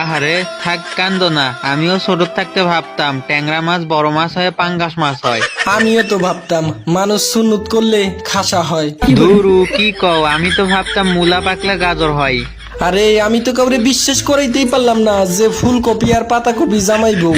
আহারে থাক কান্দো না, আমিও ছোট থাকতে ভাবতাম ট্যাংরা মাছ বড় মাছ হয় পাঙ্গাস মাছ হয়। আমিও তো ভাবতাম মানুষ সুন্নত করলে খাসা হয়। ধুরু কি কও, আমি তো ভাবতাম মূলা পাকলে গাজর হয়। আরে আমি তো কাউরে বিশ্বাস করাইতেই পারলাম না যে ফুলকপি আর পাতাকপি জামাইবো।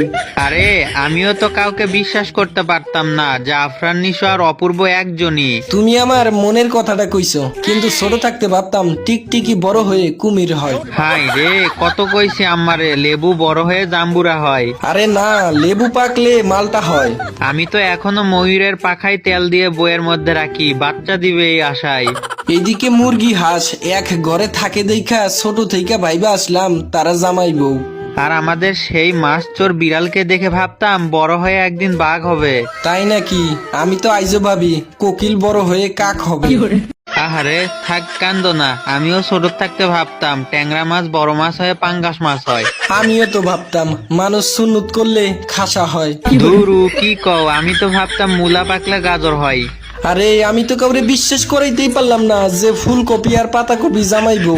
আরে আমিও তো কাউকে বিশ্বাস করতে পারতাম না যে আফরান নিশো আর অপূর্ব একজনই। তুমি আমার মনের কথাটা কইছো, কিন্তু ছোট থাকতে ভাবতাম টিকটিকি বড় হয়ে কুমির হয়। হাই রে, কত কইছি আমারে লেবু বড় হয়ে জাম্বুরা হয়। আরে না, লেবু পাকলে মালটা হয়। আমি তো এখনো ময়ূরের পাখায় তেল দিয়ে বইয়ের মধ্যে রাখি, বাচ্চা দিবে এই আশায়। এইদিকে মুরগি হাঁস এক ঘরে থাকে দেখা ছোট থেকে ভাইবা আসলাম তারা জামাইবো। আর আমাদের সেই মাছ চোর বিড়ালকে দেখে ভাবতাম বড় হয়ে একদিন বাঘ হবে। তাই নাকি? আমি তো আইজো ভাবি কোকিল বড় হয়ে কাক হবে। আহারে থাক কান্দো না, আমিও ছোট থাকতে ভাবতাম ট্যাংরা মাছ বড় মাছ হয় পাঙ্গাস মাছ হয়। আমিও তো ভাবতাম মানুষ সুন্নত করলে খাসা হয়। ধুরু কি কও, আমি তো ভাবতাম মূলা পাকলে গাজর হয়। আরে আমি তো কাউরে বিশ্বাস করাইতেই পারলাম না যে ফুলকপি আর পাতাকপি জামাইবো।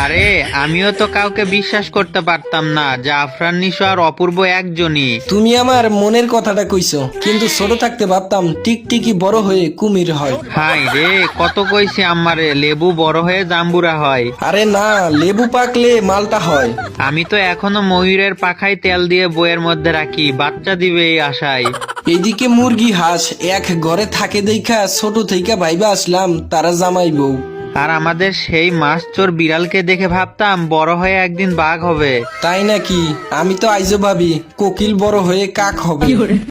আরে আমিও তো কাউকে বিশ্বাস করতে পারতাম না যে আফরান নিশো আর অপূর্ব একজনই। তুমি আমার মনের কথাটা কইছো, কিন্তু ছোট থাকতে ভাবতাম টিকটিকি বড় হয়ে কুমির হয়। হাই রে, কত কইছি আমারে লেবু বড় হয়ে জাম্বুরা হয়। আরে না, লেবু পাকলে মালটা হয়। আমি তো এখনো ময়ূরের পাখায় তেল দিয়ে বইয়ের মধ্যে রাখি, বাচ্চা দিবে এই আশায়। এইদিকে মুরগি হাঁস এক ঘরে থাকে দেখা ছোট থেকে ভাইবা আসলাম তারা জামাইবো। আর আমাদের সেই মাছ চোর বিড়ালকে দেখে ভাবতাম বড় হয়ে একদিন বাঘ হবে। তাই নাকি? আমি তো আইজো ভাবি কোকিল বড় হয়ে কাক হবে।